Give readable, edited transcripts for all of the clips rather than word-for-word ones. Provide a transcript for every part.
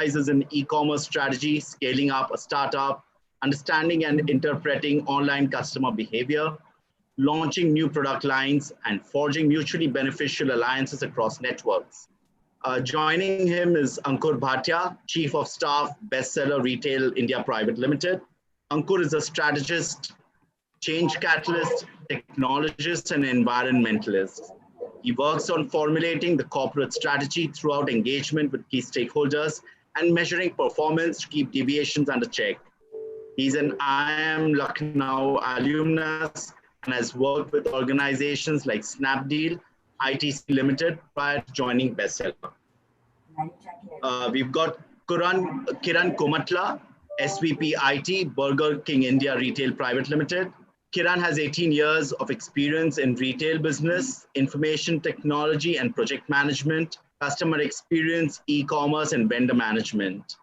specializes in e-commerce strategy, scaling up a startup, understanding and interpreting online customer behavior, launching new product lines, and forging mutually beneficial alliances across networks. Joining him is Ankur Bhatia, Chief of Staff, Bestseller Retail India Private Limited. Ankur is a strategist, change catalyst, technologist, and environmentalist. He works on formulating the corporate strategy throughout engagement with key stakeholders and measuring performance to keep deviations under check. He's an IIM Lucknow alumnus and has worked with organizations like Snapdeal, ITC Limited prior to joining Bestseller. We've got Kiran Komatla, SVP IT, Burger King India Retail Private Limited. Kiran has 18 years of experience in retail business, information technology and project management, customer experience, e-commerce, and vendor management.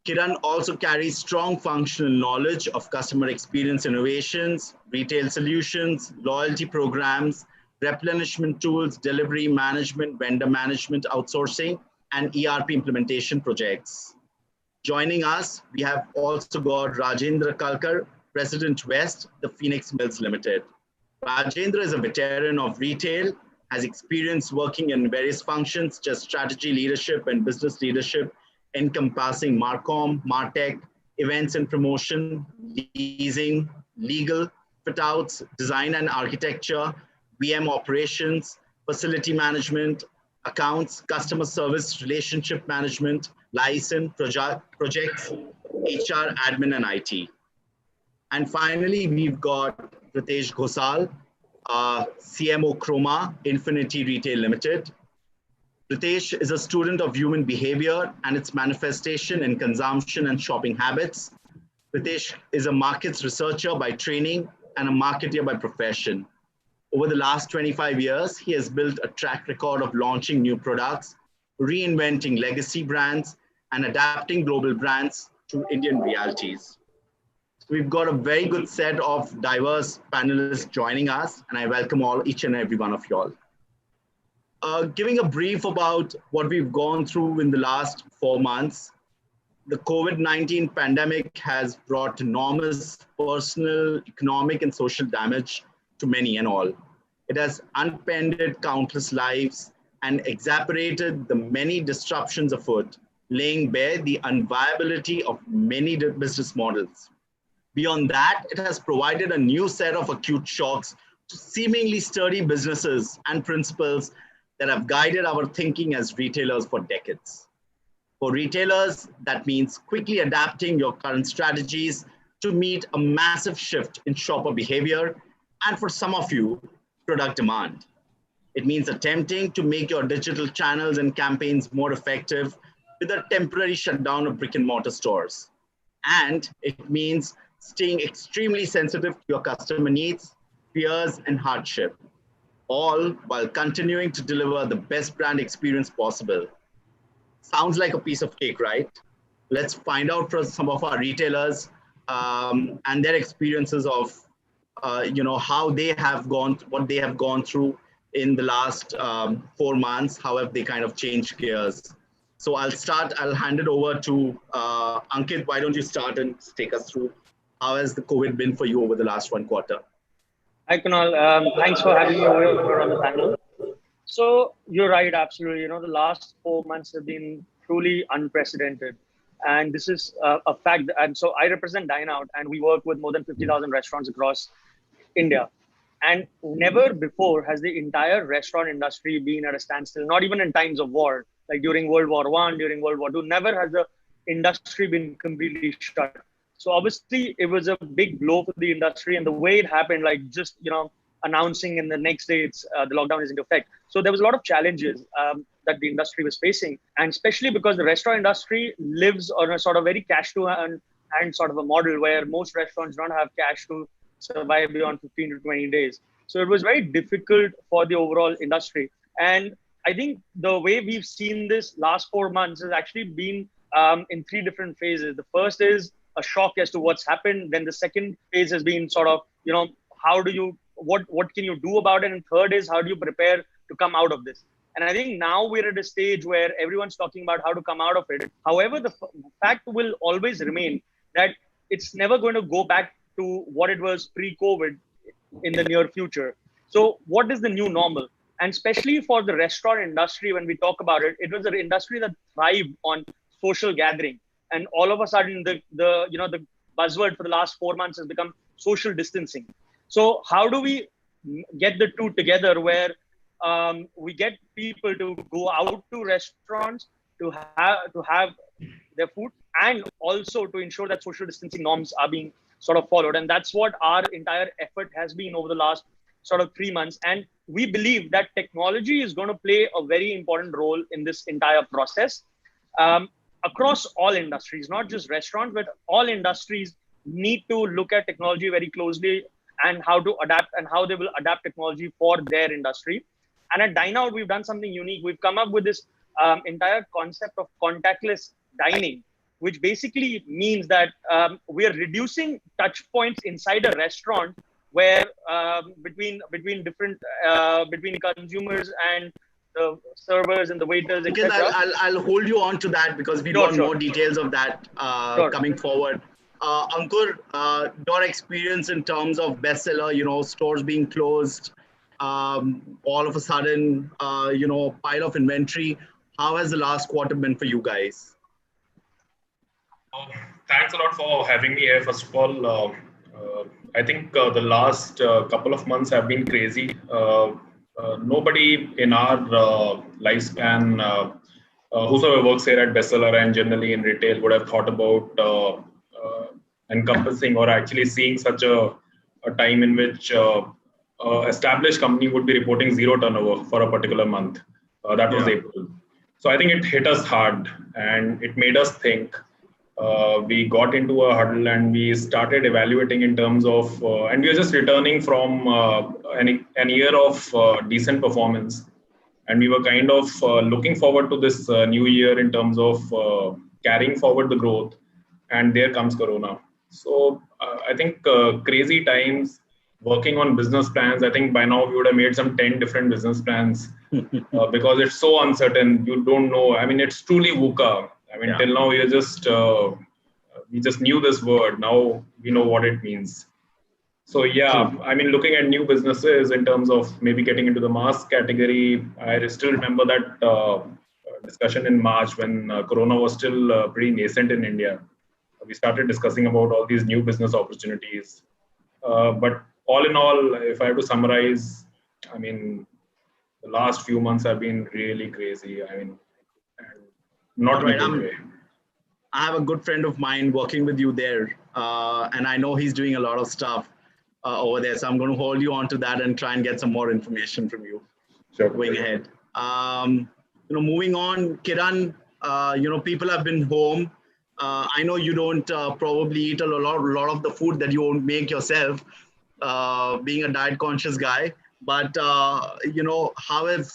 Kiran also carries strong functional knowledge of customer experience innovations, retail solutions, loyalty programs, replenishment tools, delivery management, vendor management, outsourcing, and ERP implementation projects. Joining us, we have also got Rajendra Kalkar, President West, the Phoenix Mills Limited. Rajendra is a veteran of retail, has experience working in various functions, such as strategy leadership and business leadership, encompassing Marcom, Martech, events and promotion, leasing, legal, fit-outs, design and architecture, VM operations, facility management, accounts, customer service, relationship management, license, projects, HR, admin, and IT. And finally, we've got Ritesh Ghosal, CMO Croma, Infinity Retail Limited. Ritesh is a student of human behavior and its manifestation in consumption and shopping habits. Ritesh is a markets researcher by training and a marketer by profession. Over the last 25 years, he has built a track record of launching new products, reinventing legacy brands, and adapting global brands to Indian realities. We've got a very good set of diverse panelists joining us, and I welcome each and every one of y'all. Giving a brief about what we've gone through in the last 4 months, the COVID-19 pandemic has brought enormous personal, economic, and social damage to many and all. It has upended countless lives and exacerbated the many disruptions afoot, laying bare the unviability of many business models. Beyond that, it has provided a new set of acute shocks to seemingly sturdy businesses and principles that have guided our thinking as retailers for decades. For retailers, that means quickly adapting your current strategies to meet a massive shift in shopper behavior, and for some of you, product demand. It means attempting to make your digital channels and campaigns more effective with a temporary shutdown of brick and mortar stores. And it means staying extremely sensitive to your customer needs, fears, and hardship, all while continuing to deliver the best brand experience possible. Sounds like a piece of cake, right? Let's find out from some of our retailers and their experiences of how they have what they have gone through in the last 4 months, how have they kind of changed gears. So I'll hand it over to Ankit. Why don't you start and take us through how has the COVID been for you over the last 1 quarter? Hi, Kunal. Thanks for having me over on the panel. So you're right, absolutely. The last 4 months have been truly unprecedented. And this is a fact. And so I represent Dineout, and we work with more than 50,000 restaurants across India. And never before has the entire restaurant industry been at a standstill, not even in times of war, like during World War I, during World War II. Never has the industry been completely shut. So obviously, it was a big blow for the industry, and the way it happened, like just announcing in the next day the lockdown is in effect. So there was a lot of challenges that the industry was facing, and especially because the restaurant industry lives on a sort of very cash to hand sort of a model where most restaurants don't have cash to survive beyond 15 to 20 days. So it was very difficult for the overall industry. And I think the way we've seen this last 4 months has actually been in 3 different phases. The first is a shock as to what's happened. Then the second phase has been sort of, what can you do about it? And third is, how do you prepare to come out of this? And I think now we're at a stage where everyone's talking about how to come out of it. However, the fact will always remain that it's never going to go back to what it was pre-COVID in the near future. So what is the new normal? And especially for the restaurant industry, when we talk about it, it was an industry that thrived on social gathering. And all of a sudden, the buzzword for the last 4 months has become social distancing. So how do we get the two together where we get people to go out to restaurants to have their food, and also to ensure that social distancing norms are being sort of followed? And that's what our entire effort has been over the last sort of 3 months. And we believe that technology is going to play a very important role in this entire process, across all industries, not just restaurants, but all industries need to look at technology very closely and how to adapt and how they will adapt technology for their industry. And at Dineout, we've done something unique. We've come up with this entire concept of contactless dining, which basically means that we are reducing touch points inside a restaurant where between consumers and the servers and the waiters, Because etc. I'll hold you on to that because we want more details of that coming forward. Ankur, your experience in terms of bestseller, stores being closed, all of a sudden, pile of inventory. How has the last quarter been for you guys? Thanks a lot for having me here. First of all, I think the last couple of months have been crazy. Nobody in our lifespan, whosoever works here at Bestseller and generally in retail, would have thought about encompassing or actually seeing such a time in which established company would be reporting zero turnover for a particular month. That was April. So I think it hit us hard and it made us think. We got into a huddle and we started evaluating in terms of, and we are just returning from an year of decent performance. And we were kind of looking forward to this new year in terms of carrying forward the growth. And there comes Corona. So I think crazy times, working on business plans. I think by now we would have made some 10 different business plans because it's so uncertain. You don't know. I mean, it's truly VUCA. I mean, till now we just knew this word. Now we know what it means. So I mean, looking at new businesses in terms of maybe getting into the mask category, I still remember that discussion in March when Corona was still pretty nascent in India. We started discussing about all these new business opportunities. But all in all, if I have to summarize, I mean, the last few months have been really crazy. I mean, not in a good way. I have a good friend of mine working with you there, and I know he's doing a lot of stuff over there. So I'm going to hold you on to that and try and get some more information from you going ahead. Moving on, Kiran, people have been home. I know you don't probably eat a lot of the food that you won't make yourself, being a diet conscious guy. But how have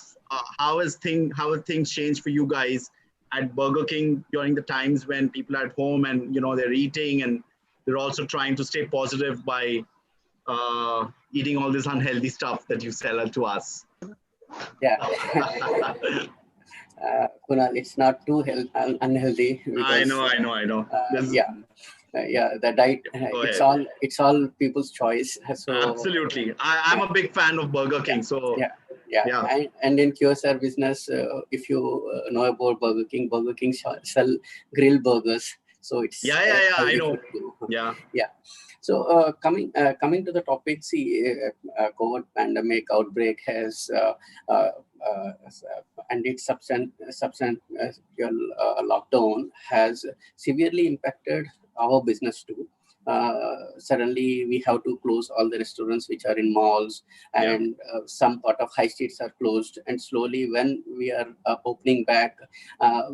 things changed for you guys at Burger King during the times when people are at home and they're eating and they're also trying to stay positive by eating all this unhealthy stuff that you sell to us? Yeah. Kunal, it's not too unhealthy. Because, I know. The diet, it's all people's choice. So absolutely. I'm a big fan of Burger King. So And in QSR business, if you know about Burger King sell grill burgers. So it's I know. So coming to the topic, COVID pandemic outbreak has and its substantial lockdown has severely impacted our business too. Suddenly we have to close all the restaurants which are in malls, and some part of high streets are closed, and slowly when we are opening back,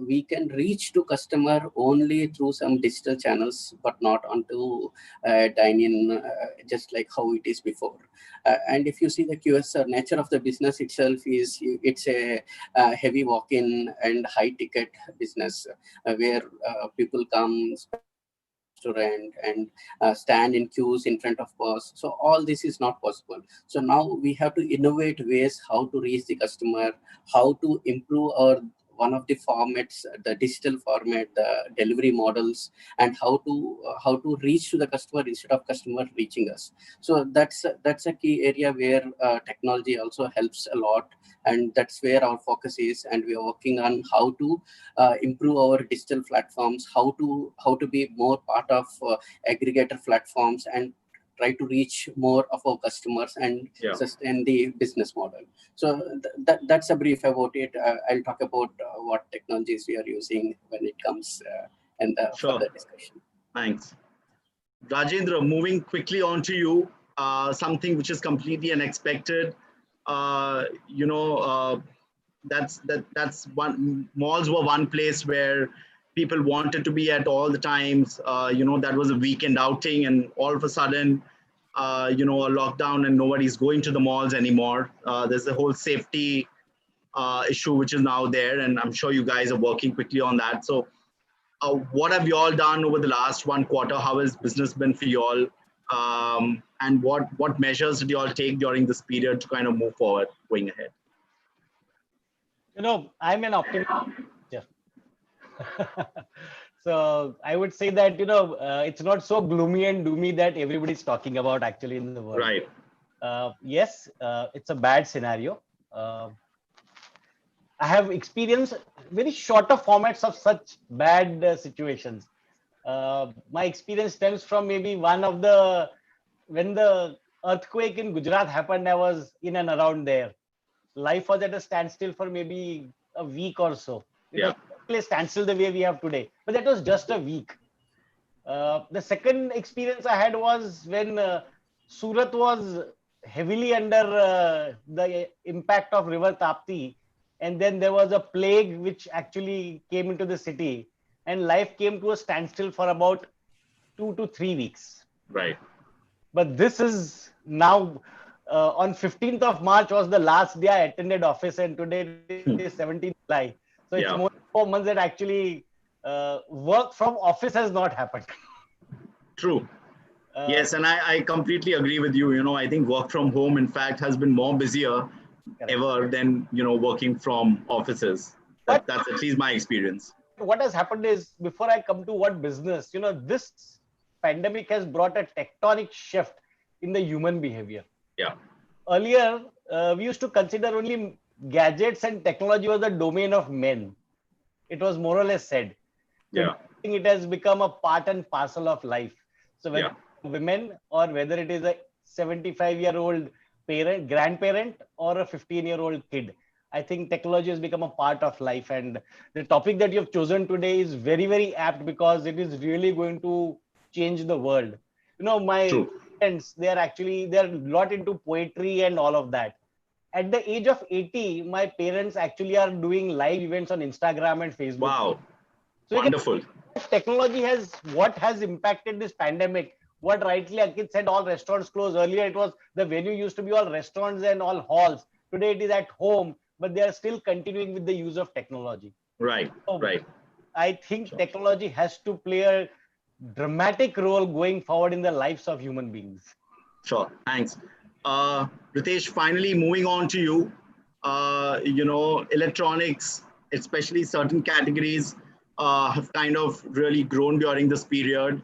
we can reach to customer only through some digital channels, but not onto dine-in, just like how it is before. And if you see the QSR nature of the business itself it's a heavy walk-in and high ticket business, where people come, spend restaurant and stand in queues in front of us. So all this is not possible. So now we have to innovate ways how to reach the customer, how to improve our one of the formats, the digital format, the delivery models, and how to reach to the customer instead of customer reaching us. So that's a key area where technology also helps a lot, and that's where our focus is. And we are working on how to improve our digital platforms, how to be more part of aggregator platforms, and try to reach more of our customers and sustain the business model. So that's a brief about it. I'll talk about what technologies we are using when it comes and the further discussion. Thanks. Rajendra, moving quickly on to you, something which is completely unexpected. That's one. Malls were one place where people wanted to be at all the times. That was a weekend outing, and all of a sudden, a lockdown, and nobody's going to the malls anymore. There's a whole safety issue which is now there, and I'm sure you guys are working quickly on that. So, what have you all done over the last 1 quarter? How has business been for you all? And what measures did you all take during this period to kind of move forward going ahead? I'm an optimist. So I would say that, it's not so gloomy and doomy that everybody's talking about actually in the world. Right. Yes, it's a bad scenario. I have experienced very shorter formats of such bad situations. My experience stems from maybe when the earthquake in Gujarat happened, I was in and around there. Life was at a standstill for maybe a week or so. It was a standstill the way we have today, but that was just a week. The second experience I had was when Surat was heavily under the impact of river Tapti, and then there was a plague which actually came into the city, and life came to a standstill for about 2 to 3 weeks. Right. But this is now on 15th of March was the last day I attended office, and today is 17th July. So it's more than 4 months that actually work from office has not happened. True. Yes, and I completely agree with you. I think work from home, in fact, has been more busier ever than, working from offices. That's at least my experience. What has happened is, before I come to what business, this pandemic has brought a tectonic shift in the human behavior. Yeah. Earlier, we used to consider only gadgets and technology was the domain of men. It was more or less said. Yeah. It has become a part and parcel of life. So whether women or whether it is a 75-year-old grandparent or a 15-year-old kid, I think technology has become a part of life. And the topic that you have chosen today is very, very apt because it is really going to change the world. My friends, they're a lot into poetry and all of that. At the age of 80, my parents actually are doing live events on Instagram and Facebook. Wow. So wonderful. Technology has impacted this pandemic. What rightly Ankit said, all restaurants closed. Earlier, it was the venue used to be all restaurants and all halls. Today, it is at home, but they are still continuing with the use of technology. Right, right. I think technology has to play a dramatic role going forward in the lives of human beings. Sure, thanks. Ritesh, finally moving on to you. Electronics, especially certain categories, have kind of really grown during this period.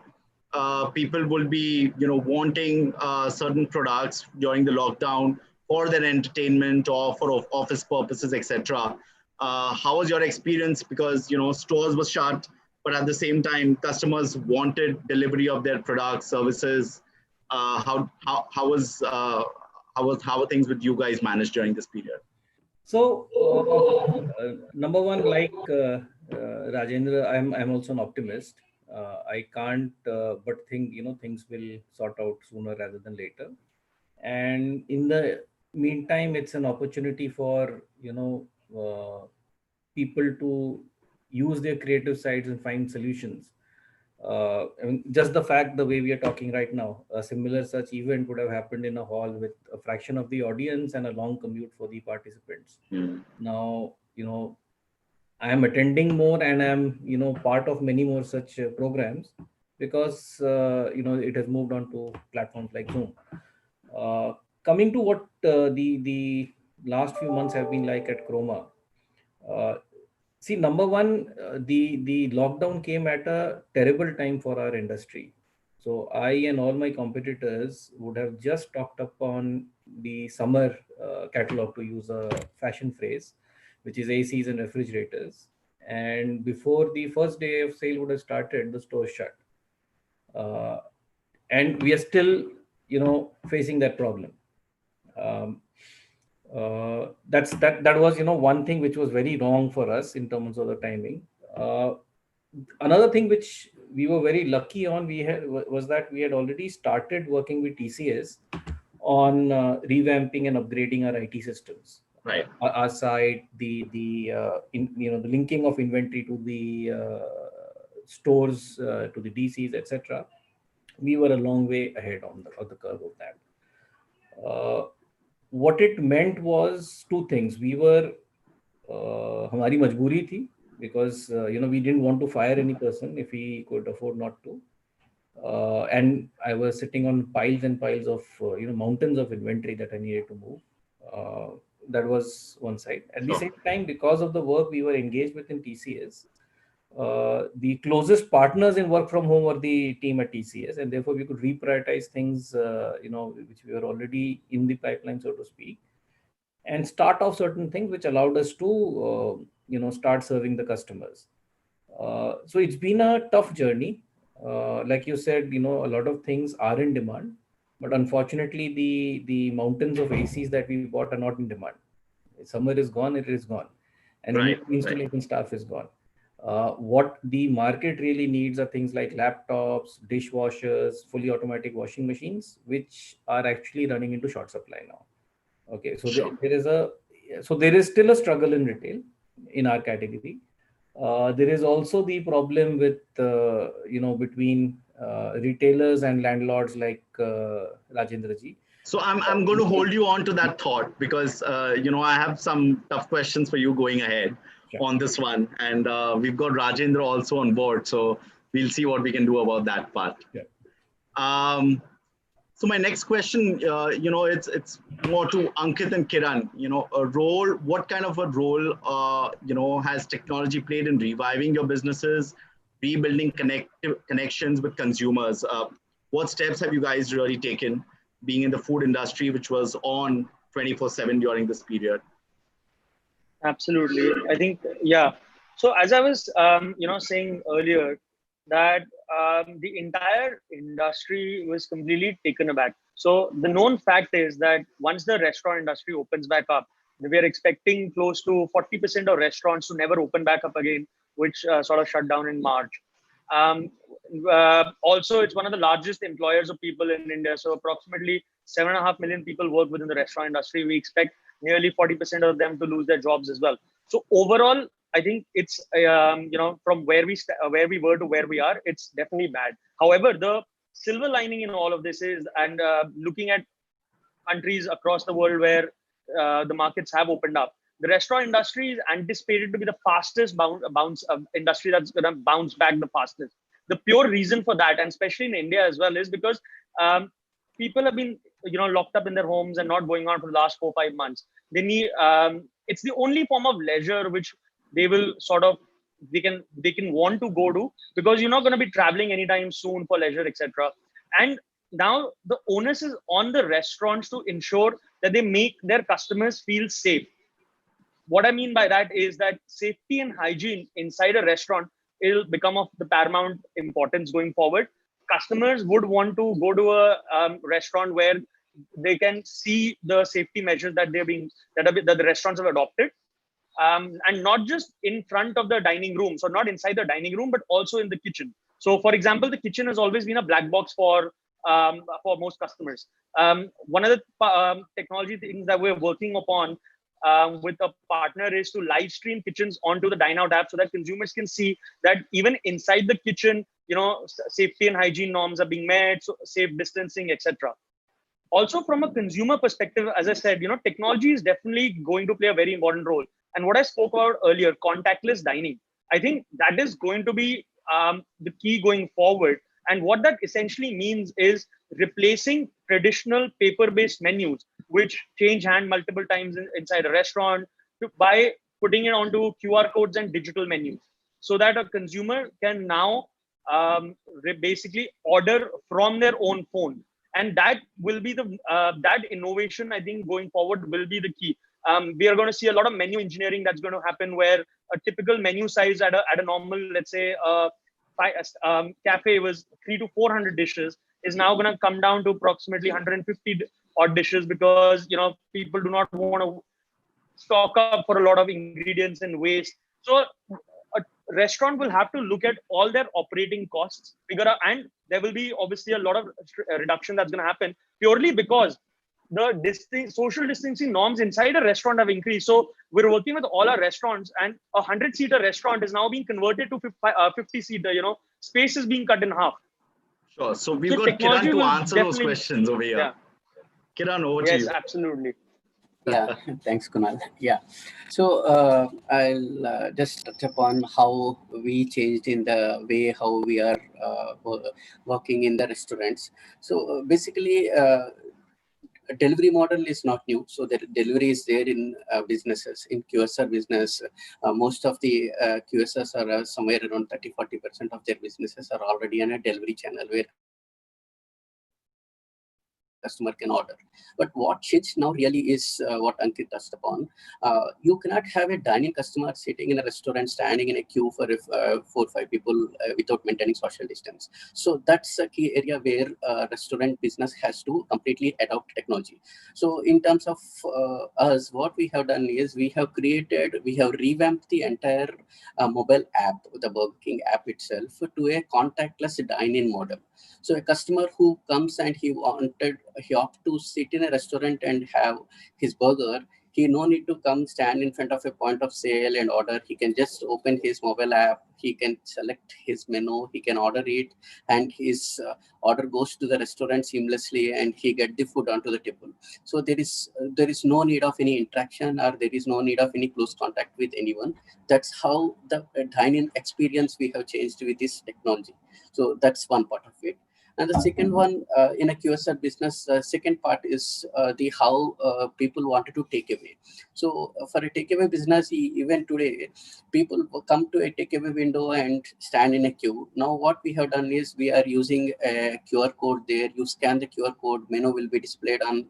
People will be, wanting certain products during the lockdown for their entertainment or for office purposes, etc. How was your experience? Because stores were shut, but at the same time, customers wanted delivery of their products, services. How are things with you guys managed during this period? So, number one, like Rajendra, I'm also an optimist. I can't but think things will sort out sooner rather than later. And in the meantime, it's an opportunity for people to use their creative sides and find solutions. Just the fact, the way we are talking right now, a similar such event would have happened in a hall with a fraction of the audience and a long commute for the participants. Now, I am attending more and I'm, part of many more such programs. because it has moved on to platforms like Zoom. Coming to what the last few months have been like at Croma. See, number one, the lockdown came at a terrible time for our industry. So I and all my competitors would have just stocked up on the summer catalog, to use a fashion phrase, which is ACs and refrigerators. And before the first day of sale would have started, the store shut. Uh, and we are still, facing that problem. Um, that was one thing which was very wrong for us in terms of the timing. Another thing which we were very lucky on was that we had already started working with TCS on revamping and upgrading our IT systems. Right. Our side, the linking of inventory to the stores, to the DCs, etc. We were a long way ahead of the curve of that. What it meant was two things. We were हमारी मजबूरी थी, because we didn't want to fire any person if we could afford not to. And I was sitting on piles and piles of mountains of inventory that I needed to move. That was one side. At the same time, because of the work we were engaged with in TCS, the closest partners in work from home were the team at TCS, and therefore we could reprioritize things, which we were already in the pipeline, so to speak, and start off certain things which allowed us to, start serving the customers. So it's been a tough journey. Like you said, a lot of things are in demand, but unfortunately, the mountains of ACs that we bought are not in demand. Summer is gone, it is gone, and any installation staff is gone. What the market really needs are things like laptops, dishwashers, fully automatic washing machines, which are actually running into short supply now. Okay, so there is still a struggle in retail in our category. There is also the problem with between retailers and landlords like Rajendra ji. So I'm going to hold you on to that thought, because I have some tough questions for you going ahead on this one, and we've got Rajendra also on board, so we'll see what we can do about that part. So my next question, it's more to Ankit and Kiran. What kind of a role, has technology played in reviving your businesses, rebuilding connections with consumers? What steps have you guys really taken, being in the food industry, which was on 24/7 during this period? Absolutely. I think, yeah. So as I was, saying earlier, that the entire industry was completely taken aback. So the known fact is that once the restaurant industry opens back up, we are expecting close to 40% of restaurants to never open back up again, which sort of shut down in March. Also, it's one of the largest employers of people in India. So approximately 7.5 million people work within the restaurant industry. We expect nearly 40% of them to lose their jobs as well. So overall, I think it's, from where we were to where we are, it's definitely bad. However, the silver lining in all of this is, and looking at countries across the world where the markets have opened up, the restaurant industry is anticipated to be the fastest industry that's going to bounce back the fastest. The pure reason for that, and especially in India as well, is because people have been, locked up in their homes and not going out for the last 4-5 months. They need, it's the only form of leisure which they will they can want to go to, because you're not going to be traveling anytime soon for leisure, etc. And now the onus is on the restaurants to ensure that they make their customers feel safe. What I mean by that is that safety and hygiene inside a restaurant will become of the paramount importance going forward. Customers would want to go to a restaurant where they can see the safety measures that that the restaurants have adopted, and not just in front of the dining room, so not inside the dining room, but also in the kitchen. So, for example, the kitchen has always been a black box for most customers. One of the technology things that we're working upon with a partner is to live stream kitchens onto the Dineout app, so that consumers can see that even inside the kitchen, safety and hygiene norms are being met, so safe distancing, etc. Also, from a consumer perspective, as I said, technology is definitely going to play a very important role. And what I spoke about earlier, contactless dining, I think that is going to be the key going forward. And what that essentially means is replacing traditional paper-based menus, which change hand multiple times inside a restaurant, by putting it onto QR codes and digital menus, so that a consumer can now basically order from their own phone. And that will be that innovation, I think, going forward will be the key. We are going to see a lot of menu engineering that's going to happen, where a typical menu size at a normal, let's say, cafe was 300 to 400 dishes, is now going to come down to approximately 150 odd dishes, because people do not want to stock up for a lot of ingredients and waste. So a restaurant will have to look at all their operating costs, figure out, and there will be obviously a lot of reduction that's going to happen, purely because the social distancing norms inside a restaurant have increased. So we're working with all our restaurants, and a 100-seater restaurant is now being converted to 50-seater. Space is being cut in half. Sure. So we've got Kiran to answer those questions over here. Yeah. Kiran, over to you. Yes, absolutely. Yeah, thanks, Kunal. Yeah, so I'll just touch upon how we changed in the way how we are working in the restaurants. So basically, delivery model is not new. So the delivery is there in businesses. In QSR business, most of the QSRs are somewhere around 30-40% of their businesses are already on a delivery channel where customer can order. But what changed now really is what Ankit touched upon. You cannot have a dining customer sitting in a restaurant, standing in a queue for 4 or 5 people without maintaining social distance. So that's a key area where restaurant business has to completely adopt technology. So in terms of us, what we have done is we have revamped the entire mobile app, the Burger King app itself, to a contactless dine-in model. So a customer who comes and he opts to sit in a restaurant and have his burger, he no need to come stand in front of a point of sale and order. He can just open his mobile app, he can select his menu, he can order it, and his order goes to the restaurant seamlessly, and he get the food onto the table. So there is no need of any interaction, or there is no need of any close contact with anyone. That's how the dine-in experience we have changed with this technology. So that's one part of it. And the second one, in a QSR business, second part is the how people wanted to take away. So for a takeaway business, even today, people come to a takeaway window and stand in a queue. Now what we have done is we are using a QR code there. You scan the QR code, menu will be displayed on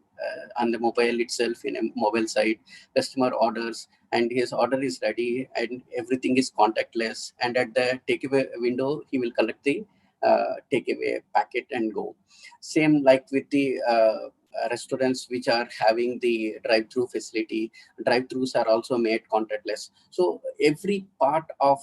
the mobile itself in a mobile site. Customer orders, and his order is ready, and everything is contactless. And at the takeaway window, he will collect the takeaway packet and go. Same like with the restaurants which are having the drive-through facility. Drive-throughs are also made contactless. So every part of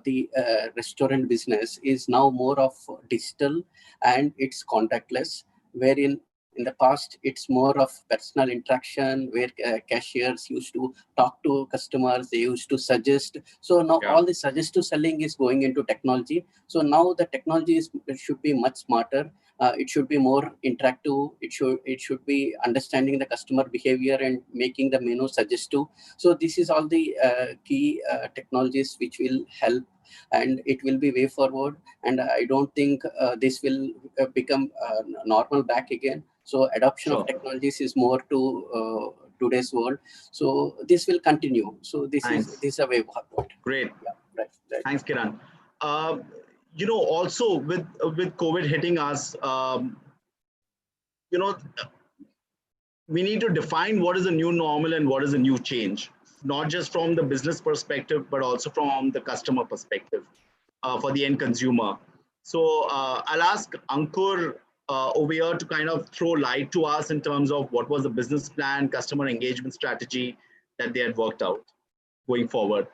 the restaurant business is now more of digital, and it's contactless, wherein in the past, it's more of personal interaction where cashiers used to talk to customers, they used to suggest. So now all the suggestive selling is going into technology. So now the technology should be much smarter. It should be more interactive. It should be understanding the customer behavior and making the menu suggestive. So this is all the key technologies which will help, and it will be way forward. And I don't think this will become normal back again. So adoption of technologies is more to today's world. So this will continue. So this is a way forward. Great. Yeah, right. Thanks, Kiran. Also with COVID hitting us, we need to define what is a new normal and what is a new change, not just from the business perspective, but also from the customer perspective for the end consumer. So I'll ask Ankur over here to kind of throw light to us in terms of what was the business plan, customer engagement strategy that they had worked out going forward.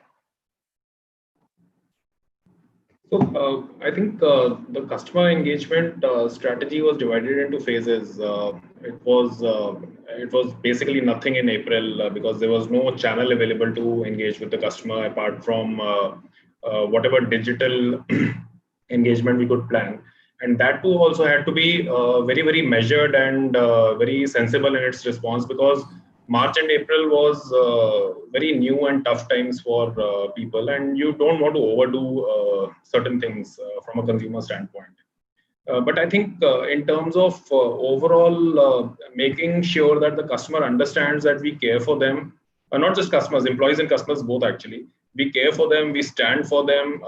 So I think the customer engagement strategy was divided into phases. It was basically nothing in April because there was no channel available to engage with the customer apart from whatever digital engagement we could plan. And that too also had to be very, very measured and very sensible in its response, because March and April was very new and tough times for people, and you don't want to overdo certain things from a consumer standpoint. But I think in terms of overall making sure that the customer understands that we care for them, not just customers, employees and customers both actually. We care for them, we stand for them.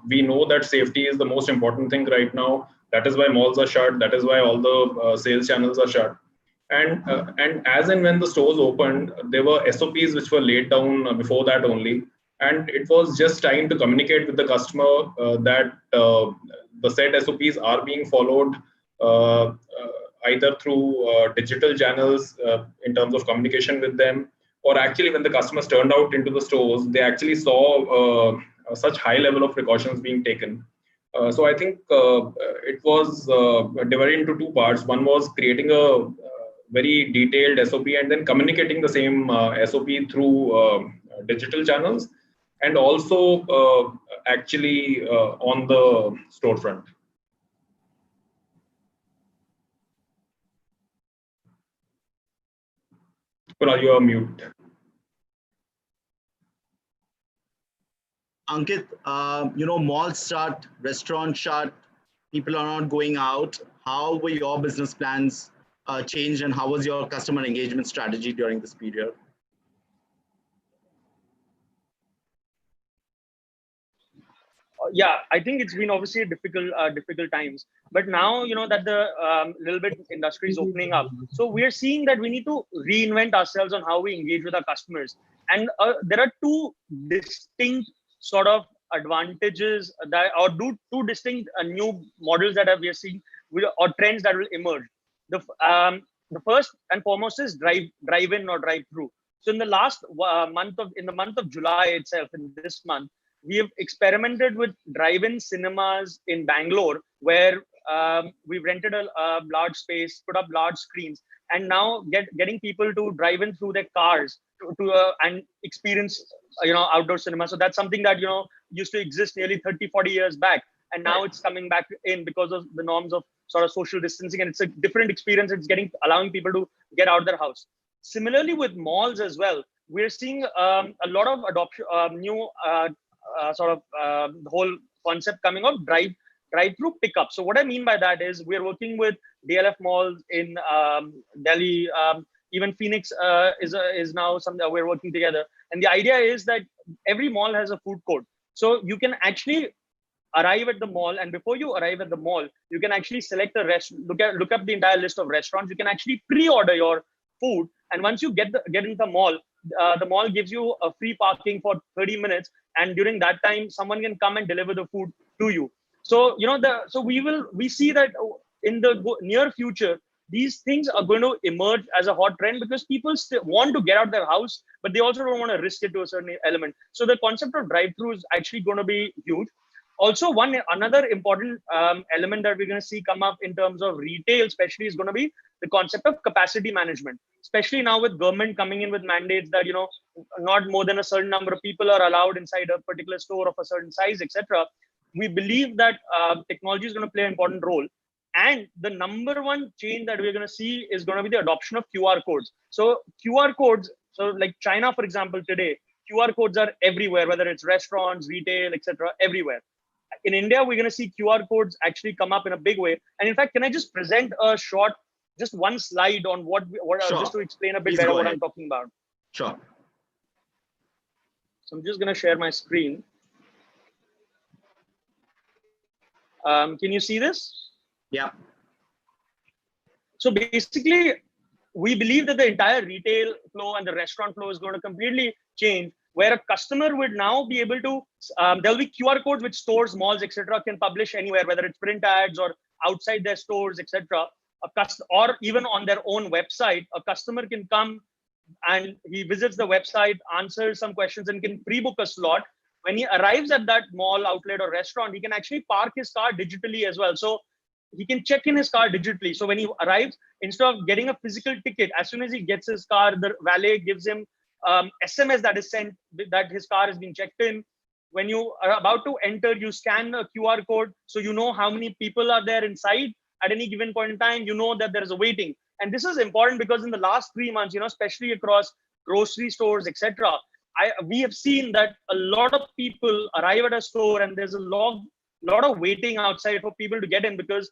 We know that safety is the most important thing right now. That is why malls are shut. That is why all the sales channels are shut. And as and when the stores opened, there were SOPs which were laid down before that only. And it was just time to communicate with the customer that the said SOPs are being followed either through digital channels in terms of communication with them, or actually when the customers turned out into the stores, they actually saw such high level of precautions being taken. So I think it was divided into two parts. One was creating a very detailed SOP and then communicating the same SOP through digital channels, and also actually on the storefront. Kunal, you are mute. Ankit, malls shut, restaurants shut, people are not going out. How were your business plans changed, and how was your customer engagement strategy during this period? Yeah, I think it's been obviously difficult times, but now that the little bit industry is opening up, so we're seeing that we need to reinvent ourselves on how we engage with our customers, and there are two distinct sort of advantages that, or two distinct new models that we are seeing, or trends that will emerge. The first and foremost is drive-in or drive-through. So in the last in the month of July itself, in this month, we have experimented with drive-in cinemas in Bangalore, where we've rented a large space, put up large screens, and now getting people to drive in through their cars and experience outdoor cinema. So that's something that used to exist nearly 30-40 years back, and now it's coming back in because of the norms of sort of social distancing, and it's a different experience. It's allowing people to get out of their house. Similarly with malls as well, we're seeing a lot of adoption, new the whole concept coming of drive-through pickup. So what I mean by that is we're working with DLF malls in Delhi, even Phoenix is now something we're working together. And the idea is that every mall has a food court. So you can actually arrive at the mall, and before you arrive at the mall, you can actually select a look up the entire list of restaurants. You can actually pre-order your food, and once you get into the mall gives you a free parking for 30 minutes, and during that time someone can come and deliver the food to you. So we see that in the near future these things are going to emerge as a hot trend, because people still want to get out of their house, but they also don't want to risk it to a certain element. So the concept of drive-through is actually going to be huge. Also, another important element that we're going to see come up in terms of retail, especially, is going to be the concept of capacity management. Especially now with government coming in with mandates that not more than a certain number of people are allowed inside a particular store of a certain size, etc. We believe that technology is going to play an important role. And the number one change that we're going to see is going to be the adoption of QR codes. So QR codes, so like China, for example, today, QR codes are everywhere, whether it's restaurants, retail, etc., everywhere. In India, we're going to see QR codes actually come up in a big way. And in fact, can I just present a short, just one slide on what sure. Just to explain a bit better what I'm talking about? Sure. So I'm just going to share my screen. Can you see this? Yeah. So basically, we believe that the entire retail flow and the restaurant flow is going to completely change, where a customer would now be able to, there'll be QR codes which stores, malls, etc. can publish anywhere, whether it's print ads or outside their stores, etc. Or even on their own website, a customer can come and he visits the website, answers some questions, and can pre-book a slot. When he arrives at that mall, outlet, or restaurant, he can actually park his car digitally as well. So he can check in his car digitally. So when he arrives, instead of getting a physical ticket, as soon as he gets his car, the valet gives him SMS that is sent that his car has been checked in. When you are about to enter, you scan a QR code, so you know how many people are there inside at any given point in time. You know that there is a waiting, and this is important because in the last 3 months, especially across grocery stores, etc., we have seen that a lot of people arrive at a store and there's a lot of waiting outside for people to get in, because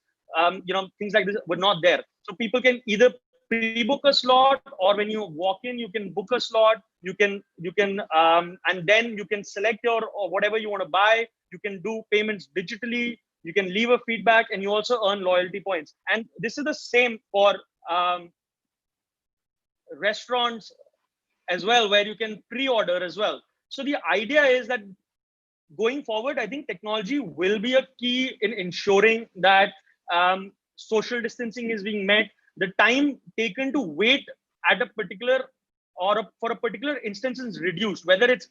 things like this were not there. So people can either pre-book a slot, or when you walk in, you can book a slot. You can and then you can select your or whatever you want to buy. You can do payments digitally. You can leave a feedback, and you also earn loyalty points. And this is the same for restaurants as well, where you can pre-order as well. So the idea is that going forward, I think technology will be a key in ensuring that social distancing is being met. The time taken to wait at a particular for a particular instance is reduced, whether it's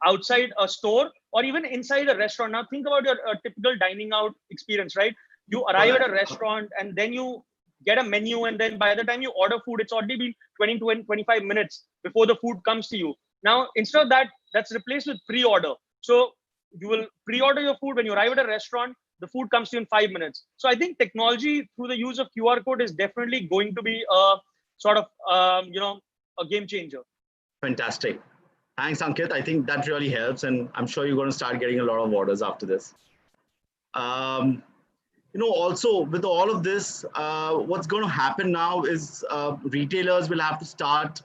outside a store or even inside a restaurant. Now think about your typical dining out experience, right? You arrive at a restaurant and then you get a menu, and then by the time you order food, it's already been 20 to 25 minutes before the food comes to you. Now, instead of that, that's replaced with pre-order. So you will pre-order your food. When you arrive at a restaurant, the food comes to you in 5 minutes. So I think technology through the use of QR code is definitely going to be a sort of, a game changer. Fantastic. Thanks, Ankit. I think that really helps. And I'm sure you're going to start getting a lot of orders after this. Also with all of this, what's going to happen now is retailers will have to start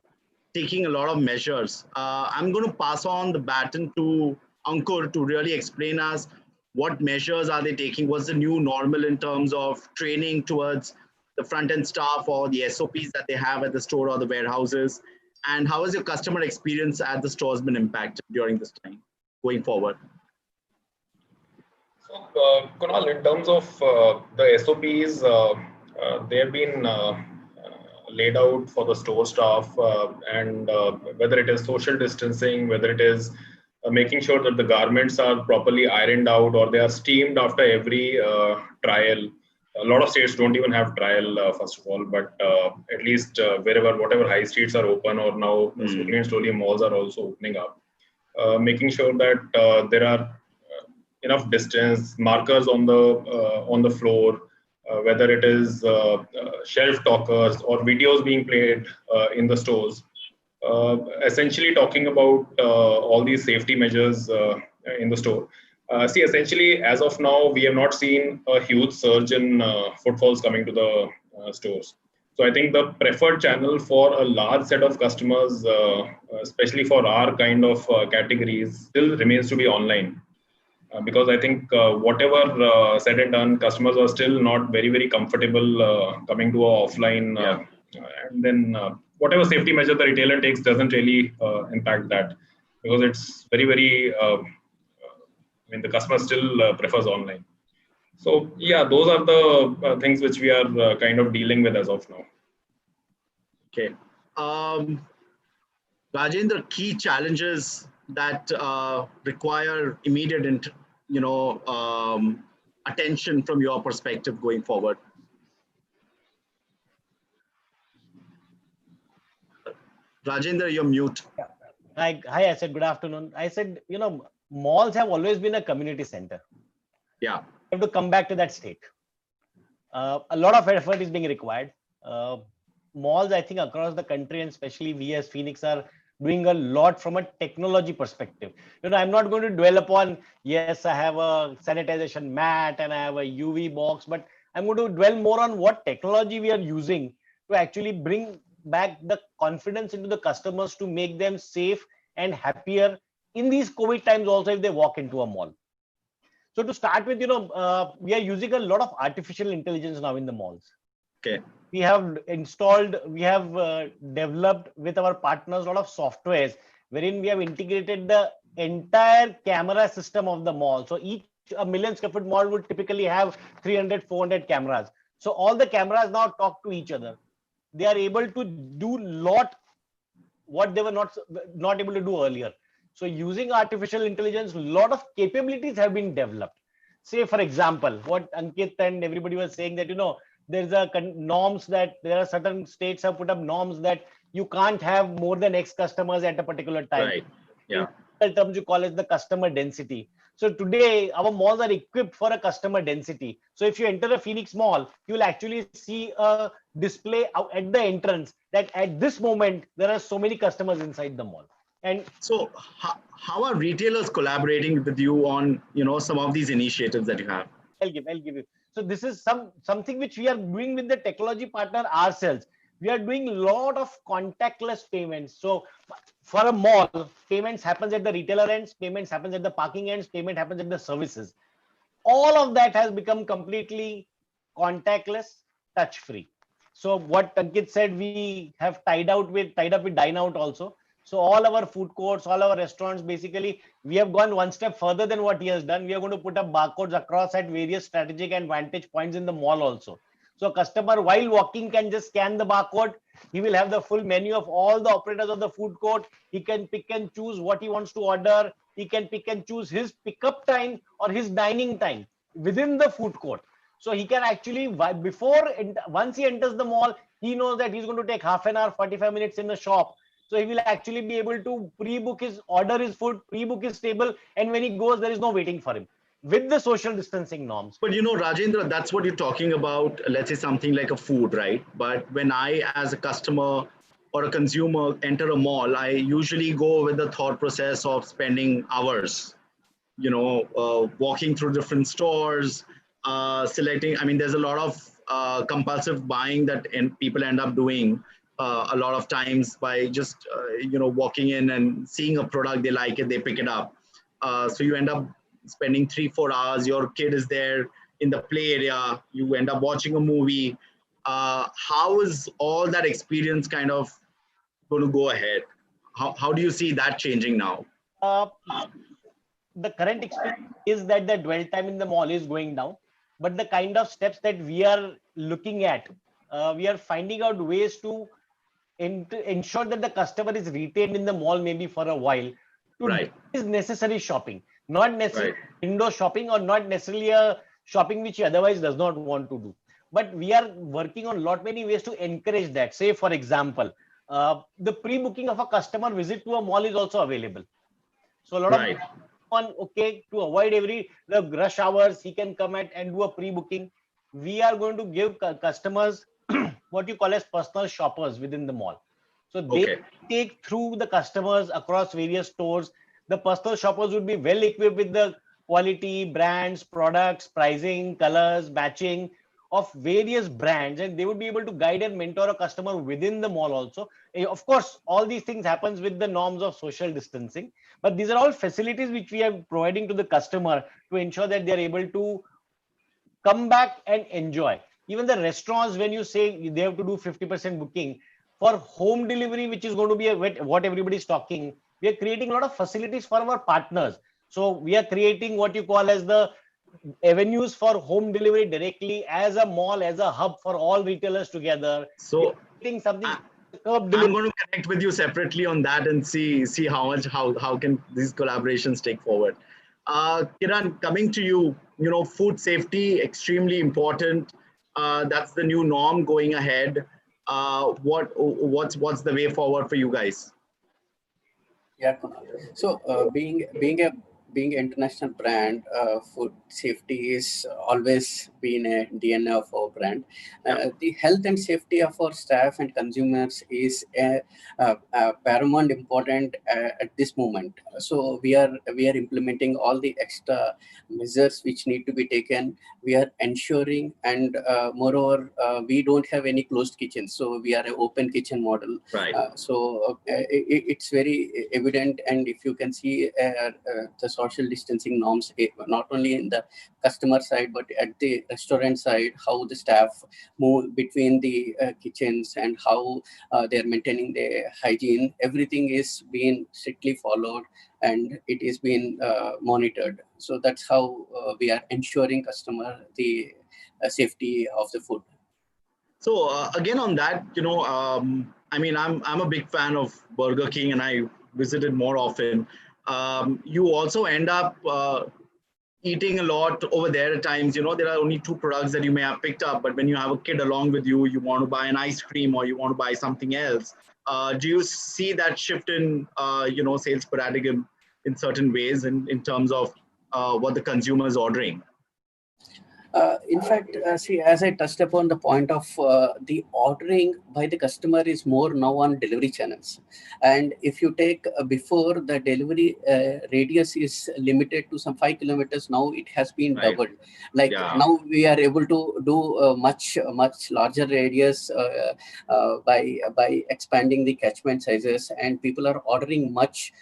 taking a lot of measures. I'm going to pass on the baton to Ankur to really explain us what measures are they taking, what's the new normal in terms of training towards the front-end staff or the SOPs that they have at the store or the warehouses, and how has your customer experience at the stores been impacted during this time going forward? So, Kunal, in terms of the SOPs, they have been laid out for the store staff, and whether it is social distancing, whether it is making sure that the garments are properly ironed out or they are steamed after every trial. A lot of states don't even have trial, first of all, but at least whatever high streets are open, or now slowly and slowly malls are also opening up. Making sure that there are enough distance markers on the floor, whether it is shelf talkers or videos being played in the stores. Essentially talking about all these safety measures in the store. Essentially, as of now, we have not seen a huge surge in footfalls coming to the stores. So I think the preferred channel for a large set of customers, especially for our kind of categories, still remains to be online. Because I think whatever said and done, customers are still not very, very comfortable coming to an offline. And then whatever safety measure the retailer takes doesn't really impact that, because it's very, very, the customer still prefers online. So yeah, those are the things which we are kind of dealing with as of now. Okay. Rajendra, key challenges that require immediate, attention from your perspective going forward. Rajendra, you're mute. Hi, I said good afternoon. I said, malls have always been a community center. Yeah. We have to come back to that state. A lot of effort is being required. Malls, I think, across the country, and especially we as Phoenix, are doing a lot from a technology perspective. I'm not going to dwell upon, yes, I have a sanitization mat and I have a UV box, but I'm going to dwell more on what technology we are using to actually bring back the confidence into the customers to make them safe and happier in these COVID times also if they walk into a mall. So to start with, we are using a lot of artificial intelligence now in the malls. Okay. We have developed with our partners a lot of softwares wherein we have integrated the entire camera system of the mall. So each 1 million square foot mall would typically have 300, 400 cameras. So all the cameras now talk to each other. They are able to do what they were not able to do earlier. So using artificial intelligence, a lot of capabilities have been developed. Say, for example, what Ankit and everybody was saying that, there's a norms that there are certain states have put up norms that you can't have more than X customers at a particular time. Right. Yeah. In terms you call it the customer density. So today our malls are equipped for a customer density. So if you enter a Phoenix mall, you will actually see a display at the entrance that at this moment there are so many customers inside the mall. And so how are retailers collaborating with you on, some of these initiatives that you have? I'll give you. So this is something which we are doing with the technology partner ourselves. We are doing a lot of contactless payments. So for a mall, payments happens at the retailer ends, payments happens at the parking ends, payment happens at the services. All of that has become completely contactless, touch free. So what Ankit said, we have tied up with Dineout also. So all our food courts, all our restaurants, basically, we have gone one step further than what he has done. We are going to put up barcodes across at various strategic and vantage points in the mall also. So a customer while walking can just scan the barcode. He will have the full menu of all the operators of the food court. He can pick and choose what he wants to order. He can pick and choose his pickup time or his dining time within the food court. So he can actually, once he enters the mall, he knows that he's going to take half an hour, 45 minutes in the shop. So he will actually be able to pre-book order his food, pre-book his table, and when he goes, there is no waiting for him with the social distancing norms. But Rajendra, that's what you're talking about. Let's say something like a food, right? But when I, as a customer or a consumer, enter a mall, I usually go with the thought process of spending hours, walking through different stores, selecting. I mean, there's a lot of compulsive buying that people end up doing a lot of times by just, walking in and seeing a product, they like it, they pick it up. So you end up spending 3-4 hours, your kid is there in the play area, you end up watching a movie. How is all that experience kind of going to go ahead? How do you see that changing now? The current experience is that the dwell time in the mall is going down, but the kind of steps that we are looking at, we are finding out ways to ensure that the customer is retained in the mall maybe for a while to do his necessary shopping, not necessarily window shopping or not necessarily a shopping which he otherwise does not want to do. But we are working on many ways to encourage that. Say, for example, the pre-booking of a customer visit to a mall is also available. So a lot of to avoid the rush hours, he can come and do a pre-booking. We are going to give customers what you call as personal shoppers within the mall. So they take through the customers across various stores. The personal shoppers would be well equipped with the quality, brands, products, pricing, colors, matching of various brands, and they would be able to guide and mentor a customer within the mall also. Of course, all these things happens with the norms of social distancing, but these are all facilities which we are providing to the customer to ensure that they are able to come back and enjoy. Even the restaurants, when you say they have to do 50% booking for home delivery, which is going to be what everybody is talking, we are creating a lot of facilities for our partners. So we are creating what you call as the avenues for home delivery directly as a mall, as a hub for all retailers together. So something. I'm going to connect with you separately on that and see how can these collaborations take forward. Kiran, coming to you, food safety extremely important. That's the new norm going ahead. What's the way forward for you guys? Yeah, so being an international brand, food safety is always been a DNA of our brand. The health and safety of our staff and consumers is paramount important at this moment. So we are implementing all the extra measures which need to be taken. We are ensuring, and moreover, we don't have any closed kitchens, so we are an open kitchen model. It's very evident, and if you can see the social distancing norms, not only in the customer side but at the restaurant side, how the staff move between the kitchens and how they are maintaining their hygiene, everything is being strictly followed and it is being monitored. So that's how we are ensuring customer the safety of the food. So again on that, I mean, I'm a big fan of Burger King and I visited more often. You also end up eating a lot over there at times. There are only 2 products that you may have picked up, but when you have a kid along with you, you want to buy an ice cream or you want to buy something else. Do you see that shift in, sales paradigm in certain ways in terms of what the consumer is ordering? In fact, see, as I touched upon the point of the ordering by the customer is more now on delivery channels. And if you take before, the delivery radius is limited to some 5 kilometers, now it has been doubled. Like now we are able to do much larger radius by expanding the catchment sizes, and people are ordering much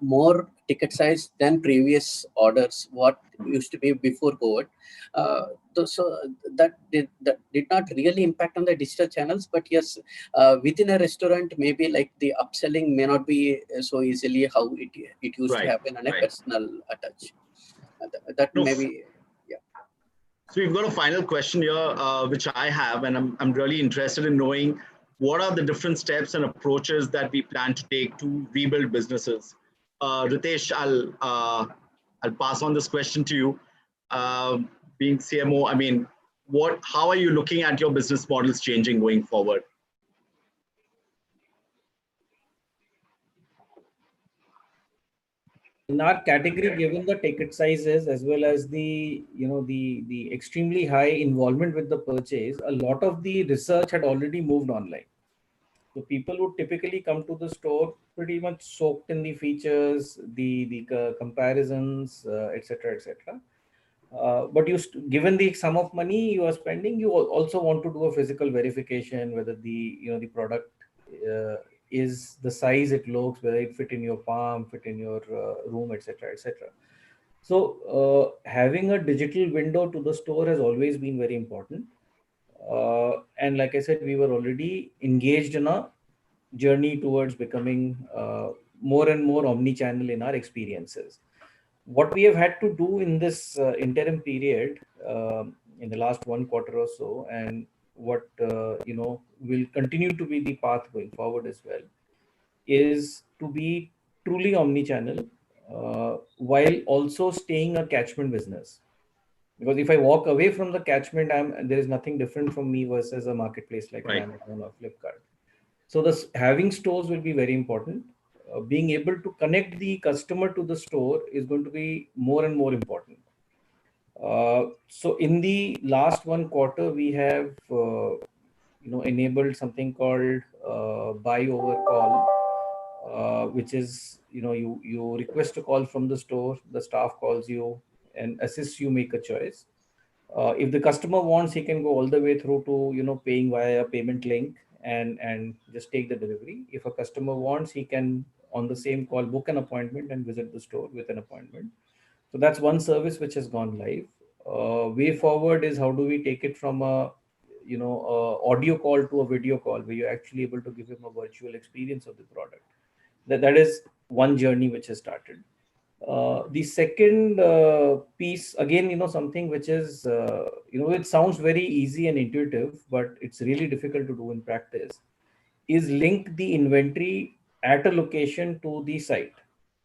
more ticket size than previous orders, what used to be before COVID. So that did not really impact on the digital channels, but yes, within a restaurant, maybe like the upselling may not be so easily how it used to happen on a personal touch. That maybe, yeah. So we've got a final question here, which I have, and I'm really interested in knowing what are the different steps and approaches that we plan to take to rebuild businesses. Ritesh, I'll pass on this question to you. Being CMO, I mean, how are you looking at your business models changing going forward? In our category, given the ticket sizes as well as the the extremely high involvement with the purchase, a lot of the research had already moved online. So people would typically come to the store pretty much soaked in the features, the comparisons, etc., etc. But given the sum of money you are spending, you also want to do a physical verification whether the the product is the size it looks, whether it fit in your palm, fit in your room, etc., etc. So having a digital window to the store has always been very important. And like I said, we were already engaged in a journey towards becoming more and more omni-channel in our experiences. What we have had to do in this interim period, in the last 1 quarter or so, and what will continue to be the path going forward as well, is to be truly omni-channel while also staying a catchment business. Because if I walk away from the catchment, there is nothing different from me versus a marketplace like Amazon or Flipkart. So having stores will be very important. Being able to connect the customer to the store is going to be more and more important. So in the last 1 quarter, we have enabled something called buy over call, which is you request a call from the store, the staff calls you and assists you make a choice. If the customer wants, he can go all the way through to paying via a payment link and just take the delivery. If a customer wants, he can on the same call book an appointment and visit the store with an appointment. So that's one service which has gone live. Way forward is how do we take it from a audio call to a video call where you're actually able to give him a virtual experience of the product. That is one journey which has started. The second piece, again, something which is, it sounds very easy and intuitive, but it's really difficult to do in practice, is link the inventory at a location to the site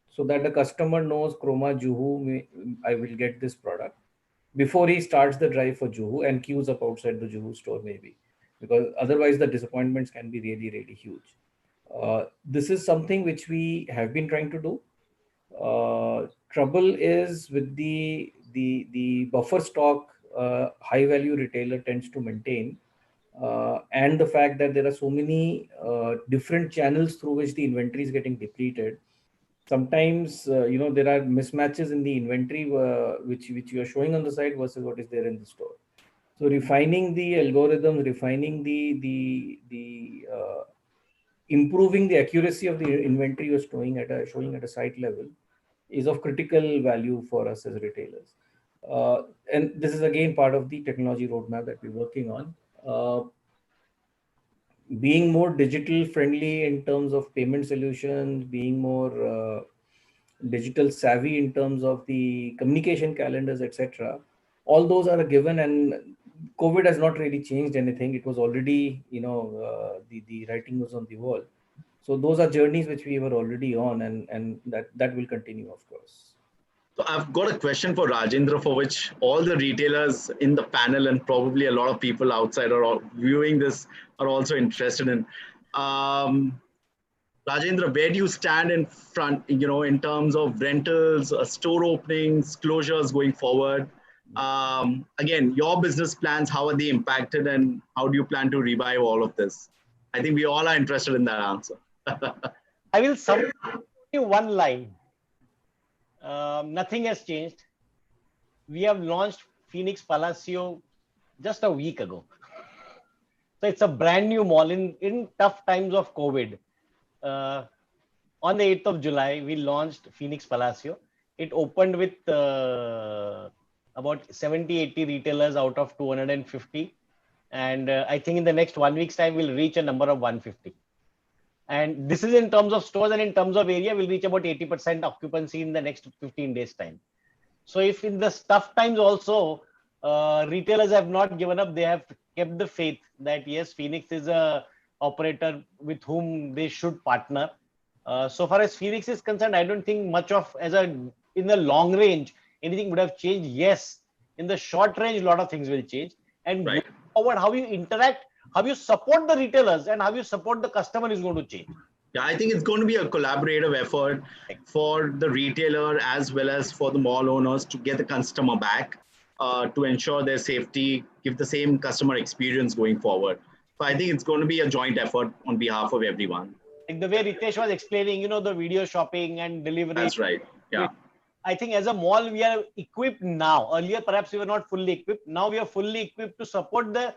so that the customer knows Croma, Juhu, I will get this product before he starts the drive for Juhu and queues up outside the Juhu store maybe, because otherwise the disappointments can be really, really huge. This is something which we have been trying to do. Trouble is with the buffer stock high value retailer tends to maintain, and the fact that there are so many different channels through which the inventory is getting depleted. Sometimes there are mismatches in the inventory which you are showing on the site versus what is there in the store. So refining the algorithms, refining the improving the accuracy of the inventory you're showing at a site level is of critical value for us as retailers. And this is again part of the technology roadmap that we're working on. Being more digital friendly in terms of payment solutions, being more digital savvy in terms of the communication calendars, etc. All those are a given, and COVID has not really changed anything. It was already, the writing was on the wall. So those are journeys which we were already on, and that will continue, of course. So I've got a question for Rajendra, for which all the retailers in the panel and probably a lot of people outside are viewing this are also interested in. Rajendra, where do you stand in front, in terms of rentals, store openings, closures going forward? Again, your business plans, how are they impacted and how do you plan to revive all of this? I think we all are interested in that answer. I will sum you one line. Nothing has changed. We have launched Phoenix Palacio just a week ago. So it's a brand new mall in tough times of COVID. On the 8th of July, we launched Phoenix Palacio. It opened with about 70, 80 retailers out of 250. And I think in the next 1 week's time, we'll reach a number of 150. And this is in terms of stores, and in terms of area, we'll reach about 80% occupancy in the next 15 days time. So if in the tough times also, retailers have not given up, they have kept the faith that yes, Phoenix is a operator with whom they should partner. So far as Phoenix is concerned, I don't think much of in the long range, anything would have changed. Yes, in the short range, a lot of things will change. And right. Going forward, how you interact, how you support the retailers and how you support the customer is going to change. Yeah, I think it's going to be a collaborative effort for the retailer as well as for the mall owners to get the customer back, to ensure their safety, give the same customer experience going forward. So I think it's going to be a joint effort on behalf of everyone. Like the way Ritesh was explaining, the video shopping and delivery. That's right. Yeah. I think as a mall, we are equipped now. Earlier, perhaps we were not fully equipped. Now we are fully equipped to support the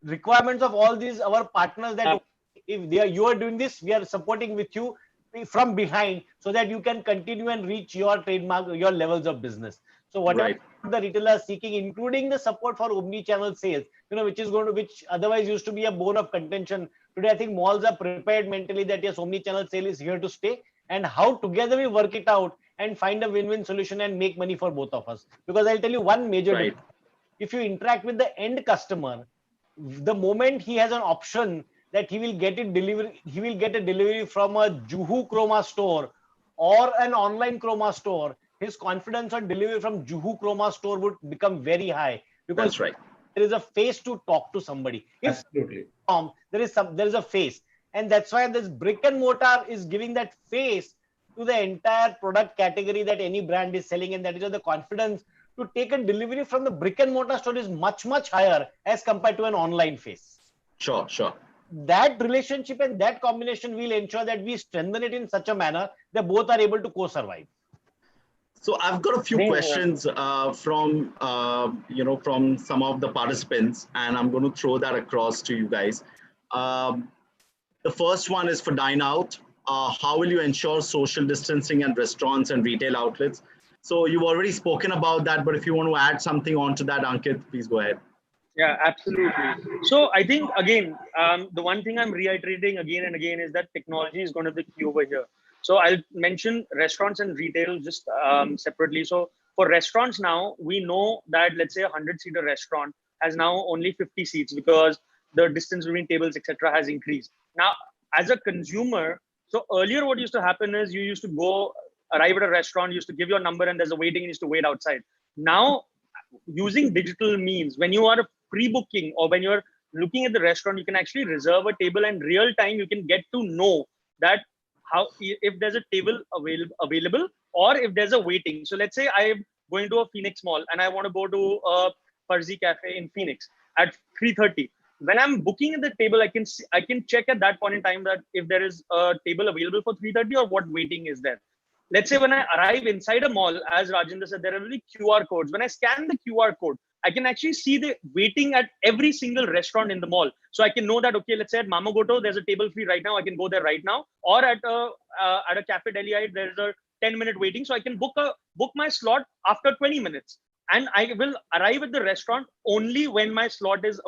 requirements of all these, our partners, that if you are doing this, we are supporting with you from behind so that you can continue and reach your trademark, your levels of business. So whatever the retailer is seeking, including the support for omni-channel sales, which otherwise used to be a bone of contention. Today, I think malls are prepared mentally that yes, omni-channel sale is here to stay, and how together we work it out and find a win-win solution and make money for both of us. Because I'll tell you one major difference. If you interact with the end customer, the moment he has an option that he will get it delivery, he will get a delivery from a Juhu Croma store or an online Croma store, his confidence on delivery from Juhu Croma store would become very high, because there is a face to talk to somebody. If there is a face, and that's why this brick and mortar is giving that face to the entire product category that any brand is selling, and that is the confidence to take a delivery from the brick and mortar store is much, much higher as compared to an online face. Sure. That relationship and that combination will ensure that we strengthen it in such a manner that both are able to co-survive. So I've got a few questions from some of the participants, and I'm going to throw that across to you guys. The first one is for Dineout. How will you ensure social distancing in restaurants and retail outlets? So you've already spoken about that, but if you want to add something onto that, Ankit, please go ahead. Yeah, absolutely. So I think, again, the one thing I'm reiterating again and again is that technology is going to be key over here. So I'll mention restaurants and retail just separately. So for restaurants now, we know that, let's say, a 100-seater restaurant has now only 50 seats because the distance between tables, etc., has increased. Now, as a consumer, so earlier what used to happen is you used to arrive at a restaurant, you used to give your number and there's a waiting and you used to wait outside. Now, using digital means, when you are pre-booking or when you're looking at the restaurant, you can actually reserve a table, and real time you can get to know that if there's a table available or if there's a waiting. So let's say I'm going to a Phoenix mall and I want to go to a Farzi Cafe in Phoenix at 3:30. When I'm booking at the table, I can check at that point in time that if there is a table available for 3:30 or what waiting is there. Let's say when I arrive inside a mall, as Rajendra said, there are really QR codes. When I scan the QR code, I can actually see the waiting at every single restaurant in the mall. So I can know that, okay, let's say at Mama Goto, there's a table free right now. I can go there right now. Or at a Cafe Delhi, there's a 10-minute waiting. So I can book my slot after 20 minutes. And I will arrive at the restaurant only when my slot is,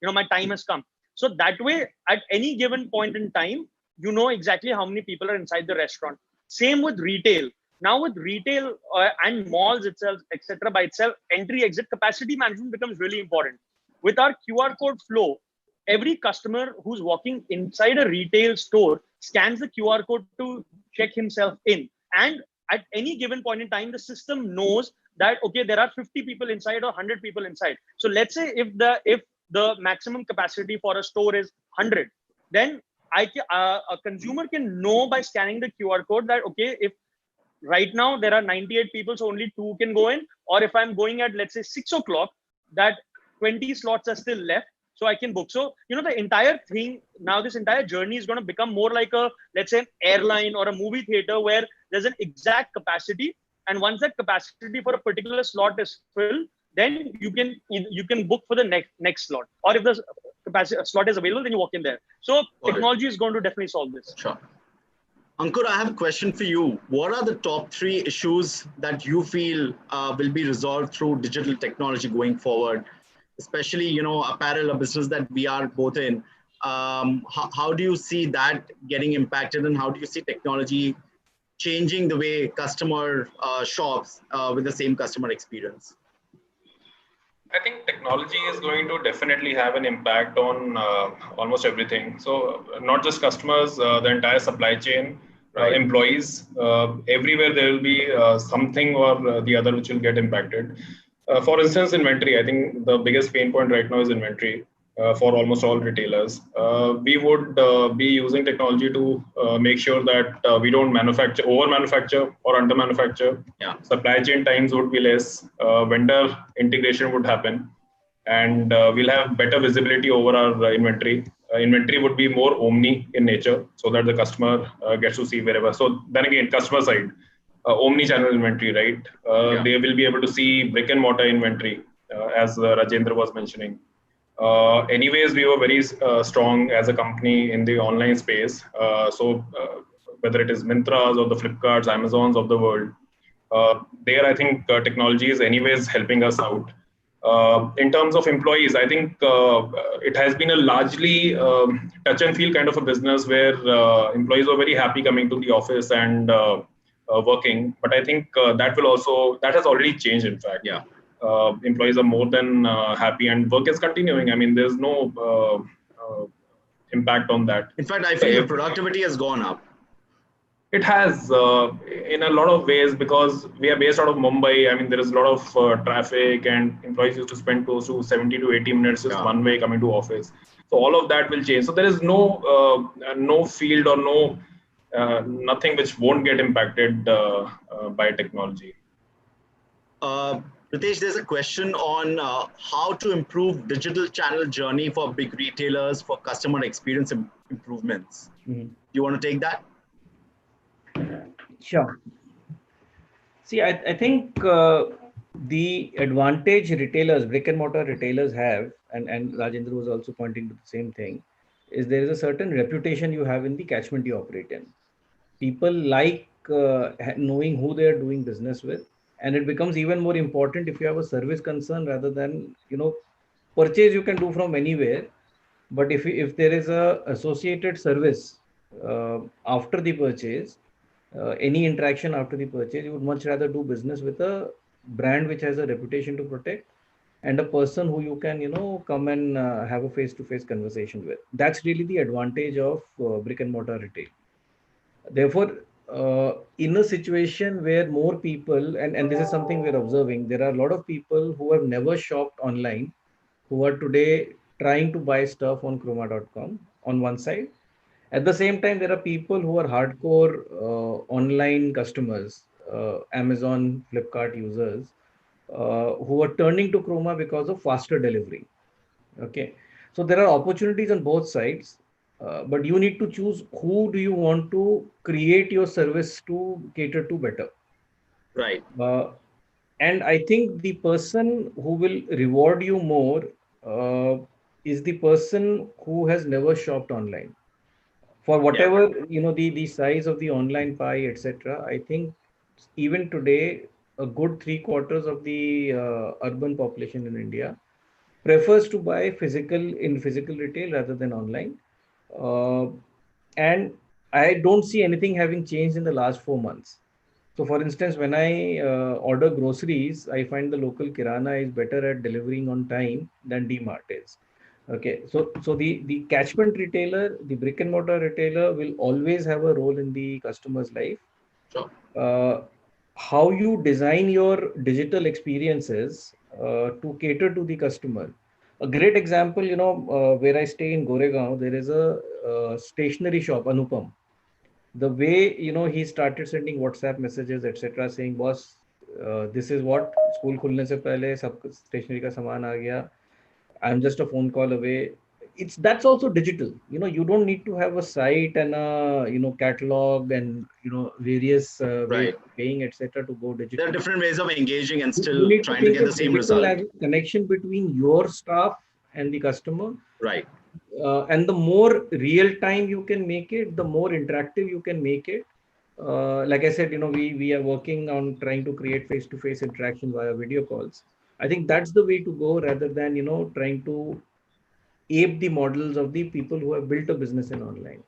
my time has come. So that way, at any given point in time, you know exactly how many people are inside the restaurant. Same with retail. Now with retail and malls itself, etc. by itself, entry-exit capacity management becomes really important. With our QR code flow, every customer who's walking inside a retail store scans the QR code to check himself in. And at any given point in time, the system knows that, okay, there are 50 people inside or 100 people inside. So let's say if the maximum capacity for a store is 100, then a consumer can know by scanning the QR code that, okay, if right now there are 98 people, so only 2 can go in. Or if I'm going at, let's say, 6 o'clock, that 20 slots are still left, so I can book. So, the entire thing now, this entire journey is going to become more like a, let's say, an airline or a movie theater where there's an exact capacity. And once that capacity for a particular slot is filled, then you can book for the next slot. Or if the capacity slot is available, then you walk in there. So technology is going to definitely solve this. Sure. Ankur, I have a question for you. What are the top 3 issues that you feel will be resolved through digital technology going forward? Especially, apparel, a business that we are both in. How do you see that getting impacted, and how do you see technology changing the way customer shops with the same customer experience? I think technology is going to definitely have an impact on almost everything. So not just customers, the entire supply chain, employees, everywhere there will be something or the other which will get impacted. For instance, inventory. I think the biggest pain point right now is inventory for almost all retailers. We would be using technology to make sure that we don't over manufacture or under manufacture. Yeah. Supply chain times would be less. Vendor integration would happen, and we'll have better visibility over our inventory. Inventory would be more omni in nature, so that the customer gets to see wherever. So then again, customer side. Omni-channel inventory, right? They will be able to see brick and mortar inventory, as Rajendra was mentioning. Anyways, we were very strong as a company in the online space. So whether it is Mintras or the Flipkarts, Amazons of the world, there I think technology is anyways helping us out. In terms of employees, I think it has been a largely touch and feel kind of a business where employees were very happy coming to the office and working. But I think that has already changed, in fact. Yeah. Employees are more than happy, and work is continuing. I mean, there's no impact on that. In fact, I feel the productivity has gone up. It has in a lot of ways, because we are based out of Mumbai. I mean, there is a lot of traffic, and employees used to spend close to 70 to 80 minutes just one way coming to office. So all of that will change. So there is no field or nothing which won't get impacted by technology. Ritesh, there's a question on how to improve digital channel journey for big retailers for customer experience improvements. Mm-hmm. Do you want to take that? Sure. See, I think the advantage brick and mortar retailers have, and Rajendra was also pointing to the same thing, is there is a certain reputation you have in the catchment you operate in. People like knowing who they are doing business with, and it becomes even more important if you have a service concern rather than, purchase you can do from anywhere. But if there is a associated service after the purchase, any interaction after the purchase, you would much rather do business with a brand which has a reputation to protect, and a person who you can, come and have a face-to-face conversation with. That's really the advantage of brick and mortar retail. Therefore, in a situation where more people, and this is something we're observing, there are a lot of people who have never shopped online, who are today trying to buy stuff on Croma.com on one side. At the same time, there are people who are hardcore online customers, Amazon, Flipkart users, who are turning to Croma because of faster delivery. Okay, so there are opportunities on both sides, but you need to choose who do you want to create your service to cater to better. Right. And I think the person who will reward you more is the person who has never shopped online. For whatever, the size of the online pie, etc. I think even today, a good 3/4 of the urban population in India prefers to buy in physical retail rather than online. And I don't see anything having changed in the last 4 months. So for instance, when I order groceries, I find the local Kirana is better at delivering on time than DMart is. Okay, so the catchment retailer, the brick and mortar retailer will always have a role in the customer's life. Sure. How you design your digital experiences to cater to the customer. A great example, where I stay in Goregaon, there is a stationery shop, Anupam. the way, he started sending WhatsApp messages, etc., saying, boss, this is what, school khulne se pehle sab stationery ka saman aa gaya. I'm just a phone call away. That's also digital. You don't need to have a site and a catalog and various ways Right. of paying, etc., to go digital. There are different ways of engaging and You still need to trying to take get it the same digital result. as a connection between your staff and the customer. Right. And the more real time you can make it, the more interactive you can make it. Like I said, we are working on trying to create face-to-face interaction via video calls. I think that's the way to go, rather than trying to ape the models of the people who have built a business in online.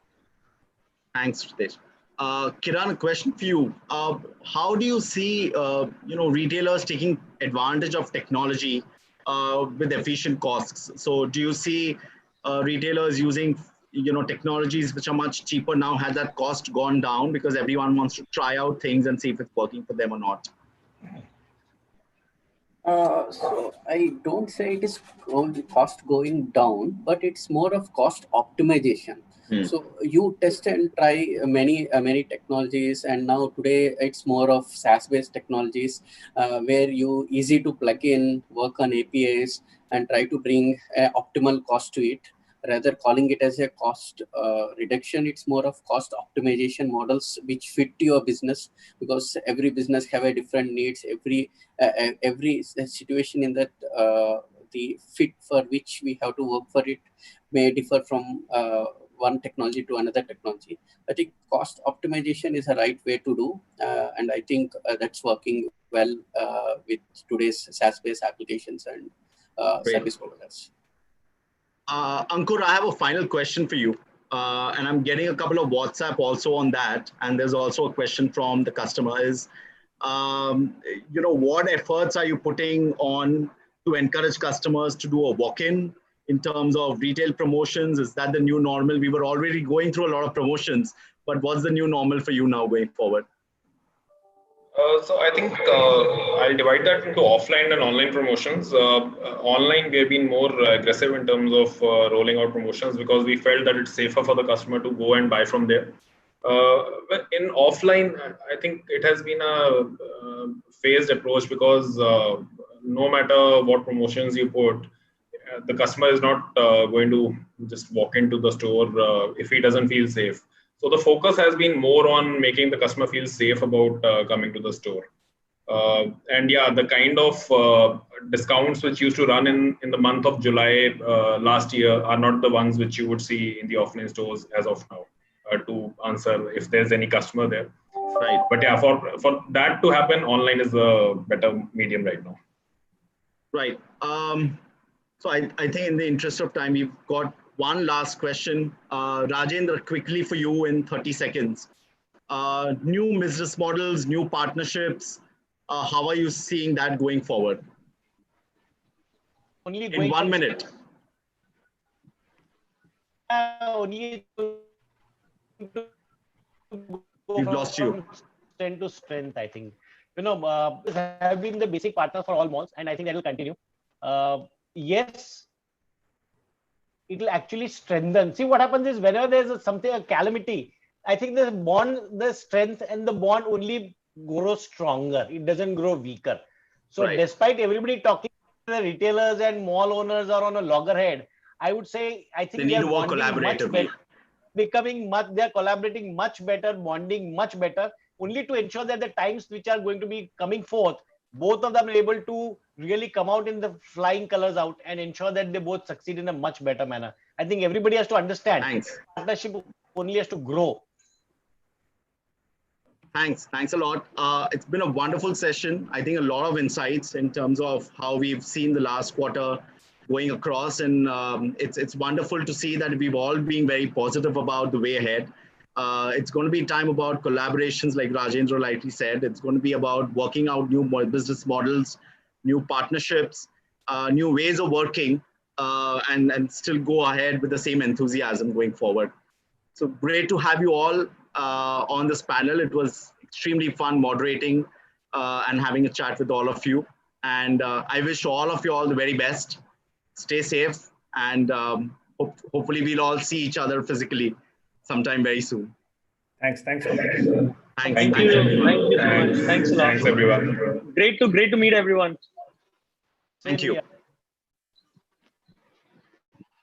Thanks, Ritesh. Kiran, a question for you. How do you see retailers taking advantage of technology with efficient costs? So do you see retailers using technologies which are much cheaper now? Has that cost gone down because everyone wants to try out things and see if it's working for them or not? So I don't say it is cost going down, but it's more of cost optimization. So you test and try many technologies, and now today it's more of SaaS-based technologies where you easy to plug in, work on APIs, and try to bring optimal cost to it. Rather every it as a cost reduction, it's more of cost optimization models which fit your business, because every business have a different needs. Every situation in that the fit for which we have to work for it may differ from one technology to another technology. I think cost optimization is the right way to do, and I think that's working well with today's SaaS-based applications and service providers. Ankur, I have a final question for you. And I'm getting a couple of WhatsApp also on that. And there's also a question from the customer is, what efforts are you putting on to encourage customers to do a walk-in in terms of retail promotions? Is that the new normal? We were already going through a lot of promotions, but what's the new normal for you now going forward? So I think I'll divide that into offline and online promotions. Online, we have been more aggressive in terms of rolling out promotions because we felt that it's safer for the customer to go and buy from there. In offline, I think it has been a phased approach because no matter what promotions you put, the customer is not going to just walk into the store if he doesn't feel safe. So the focus has been more on making the customer feel safe about coming to the store. And yeah, the kind of discounts which used to run in the month of July last year are not the ones which you would see in the offline stores as of now, to answer if there's any customer there. Right. But yeah, for that to happen, online is a better medium right now. Right. So I think in the interest of time, we've got one last question. Rajendra, quickly for you in 30 seconds. New business models, new partnerships, how are you seeing that going forward? Only in 1 minute. We've lost you. Strength to strength, I think. Have been the basic partner for all malls, and I think that will continue. Yes, it will actually strengthen. See, what happens is whenever there's a calamity, I think the bond, the strength and the bond only grows stronger. It doesn't grow weaker. So despite everybody talking, the retailers and mall owners are on a loggerhead, I would say, I think they need to work collaboratively. They're collaborating much better, bonding much better, only to ensure that the times which are going to be coming forth, both of them are able to really come out in the flying colors out and ensure that they both succeed in a much better manner. I think everybody has to understand. Thanks. Partnership only has to grow. Thanks a lot. It's been a wonderful session. I think a lot of insights in terms of how we've seen the last quarter going across, and it's wonderful to see that we've all been very positive about the way ahead. It's going to be time about collaborations, like Rajendra rightly said. It's going to be about working out new business models, new partnerships, new ways of working, and still go ahead with the same enthusiasm going forward. So great to have you all on this panel. It was extremely fun moderating and having a chat with all of you. And I wish all of you all the very best. Stay safe, and hopefully we'll all see each other physically sometime very soon. Thanks. Thanks. Thank you. Thank Thank you. you so much. Thanks a lot. Thanks, everyone. Great to meet everyone. Thank you.